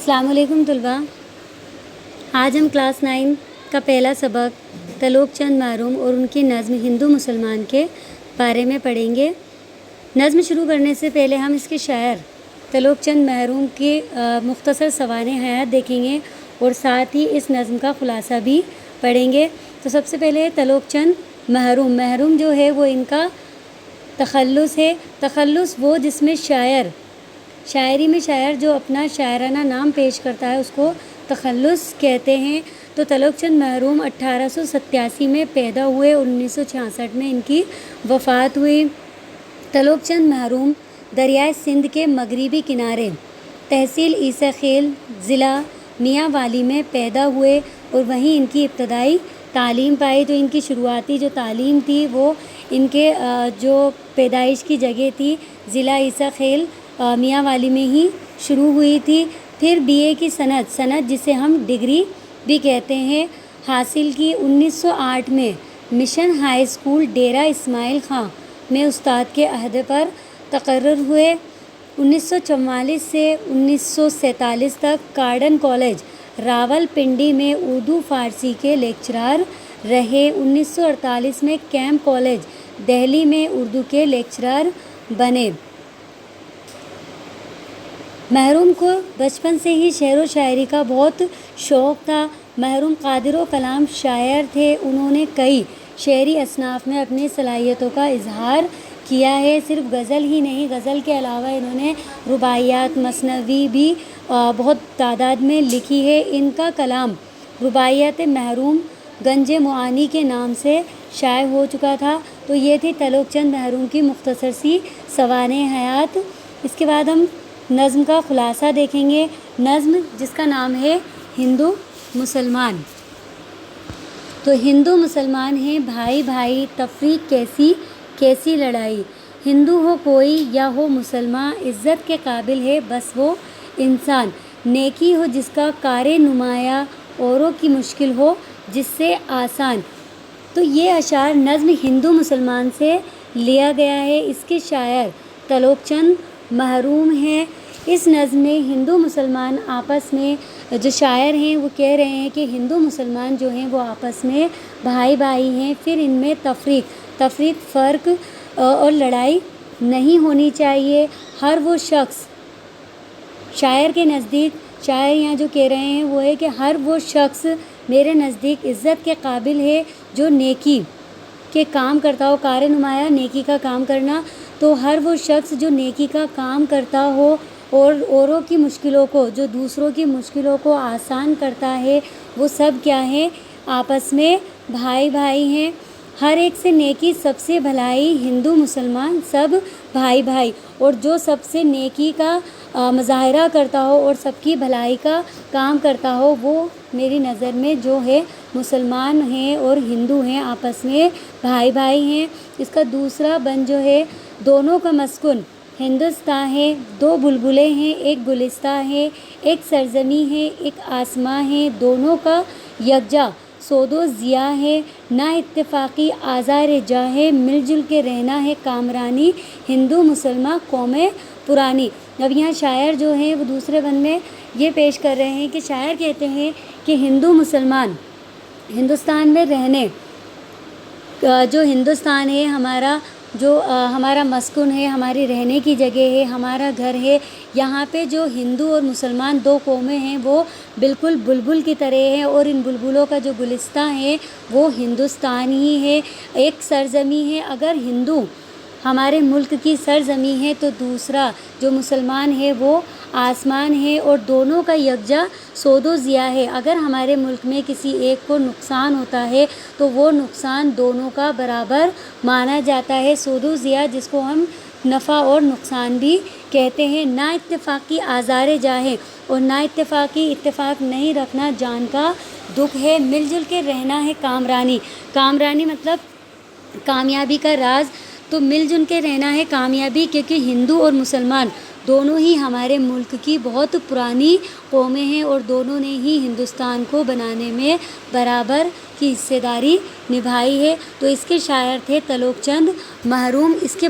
अस्सलाम वालेकुम तलबा। आज हम क्लास 9 का पहला सबक तलोक चंद महरूम और उनकी नज़्म हिंदू मुसलमान के बारे में पढ़ेंगे। नज़्म शुरू करने से पहले हम इसके शायर तलोक चंद महरूम के मुख्तसर सवाने हयात देखेंगे और साथ ही इस नज़्म का ख़ुलासा भी पढ़ेंगे। तो सबसे पहले तलोक चंद महरूम। महरूम जो है वो इनका तखल्लुस है। तखल्लुस वो जिसमें शायरी में शायर जो अपना शायराना नाम पेश करता है उसको तखल्लुस कहते हैं। तो तलोक चंद महरूम 1887 में पैदा हुए, 1966 में इनकी वफ़ात हुई। तलोक चंद महरूम दरियाए सिंध के मगरिबी किनारे तहसील ईसा खेल ज़िला मियांवाली में पैदा हुए और वहीं इनकी इब्तदाई तालीम पाई। तो इनकी शुरुआती जो तालीम थी वो इनके जो पैदाइश की जगह थी ज़िला ईसा खेल मियांवाली में ही शुरू हुई थी। फिर बीए की सनद जिसे हम डिग्री भी कहते हैं हासिल की। 1908 में मिशन हाई स्कूल डेरा इस्माइल खां में उस्ताद के अहदे पर तकर्रुर हुए। 1944 से 1947 तक कार्डन कॉलेज रावलपिंडी में उर्दू फ़ारसी के लेक्चरार रहे। 1948 में कैंप कॉलेज दिल्ली में उर्दू के लेक्चरार बने। महरूम को बचपन से ही शेर व शायरी का बहुत शौक़ था। महरूम कादिर व कलाम शायर थे। उन्होंने कई शेरी असनाफ़ में अपनी सलाहियतों का इजहार किया है। सिर्फ गज़ल ही नहीं, गज़ल के अलावा इन्होंने रुबाइयात मसनवी भी बहुत तादाद में लिखी है। इनका कलाम रुबाइयात महरूम गंजे मुआनी के नाम से शाये हो चुका था। तो ये थी तलोक चंद महरूम की मुख्तसर सी सवाने हयात। इसके बाद हम नज़्म का ख़ुलासा देखेंगे। नज़्म जिसका नाम है हिंदू मुसलमान। तो हिंदू मुसलमान हैं भाई भाई, तफरीक कैसी कैसी लड़ाई। हिंदू हो कोई या हो मुसलमान, इज़्ज़त के काबिल है बस वो इंसान। नेकी हो जिसका कारे नुमाया, औरों की मुश्किल हो जिससे आसान। तो ये अशार नज़्म हिंदू मुसलमान से लिया गया है। इसके शायर तलोक चंद महरूम हैं। इस नज़्म में हिंदू मुसलमान आपस में जो शायर हैं वो कह रहे हैं कि हिंदू मुसलमान जो हैं वो आपस में भाई भाई हैं। फिर इनमें तफरीक फ़र्क और लड़ाई नहीं होनी चाहिए। हर वो शख्स शायर के नज़दीक, शायर यहाँ जो कह रहे हैं वो है कि हर वो शख्स मेरे नज़दीक इज़्ज़त के काबिल है जो नेकी के काम करता हो। कार नुमाया नेकी का काम करना। तो हर वो शख्स जो नेकी का काम करता हो और औरों की मुश्किलों को, जो दूसरों की मुश्किलों को आसान करता है, वो सब क्या है आपस में भाई भाई हैं। हर एक से नेकी सबसे भलाई, हिंदू मुसलमान सब भाई भाई। और जो सबसे नेकी का मुज़ाहिरा करता हो और सबकी भलाई का काम करता हो वो मेरी नज़र में जो है मुसलमान हैं और हिंदू हैं, आपस में भाई भाई हैं। इसका दूसरा बंद जो है दोनों का मस्कुन हिंदुस्तान है, दो बुलबुलें हैं एक गुलिस्तां है, एक सरज़मी है एक आसमां है, दोनों का यकजा सोदो ज़िया है, ना इत्तेफाकी आज़ार जाहे, मिलजुल के रहना है कामरानी, हिंदू मुसलमान कौमें पुरानी। अब यहाँ शायर जो हैं वो दूसरे बंद में ये पेश कर रहे हैं कि शायर कहते हैं कि हिंदू मुसलमान हिंदुस्तान में रहने, जो हिंदुस्तान है हमारा, जो हमारा मस्कुन है, हमारी रहने की जगह है, हमारा घर है, यहाँ पे जो हिंदू और मुसलमान दो कौमें हैं वो बिल्कुल बुलबुल की तरह हैं। और इन बुलबुलों का जो गुलिस्तां है वो हिंदुस्तान ही है। एक सरज़मी है, अगर हिंदू हमारे मुल्क की सरज़मी है तो दूसरा जो मुसलमान है वो आसमान है और दोनों का यकजा सोदो ज़िया है। अगर हमारे मुल्क में किसी एक को नुकसान होता है तो वो नुकसान दोनों का बराबर माना जाता है। सोदो ज़िया जिसको हम नफ़ा और नुकसान भी कहते हैं। ना इत्तेफाकी आज़ार जाहे, और ना इत्तेफाकी इत्तेफाक नहीं रखना जान का दुख है। मिलजुल के रहना है कामरानी। कामरानी मतलब कामयाबी का राज। तो मिलजुल के रहना है कामयाबी, क्योंकि हिंदू और मुसलमान दोनों ही हमारे मुल्क की बहुत पुरानी कौमें हैं और दोनों ने ही हिंदुस्तान को बनाने में बराबर की हिस्सेदारी निभाई है। तो इसके शायर थे तलोक चंद महरूम। इसके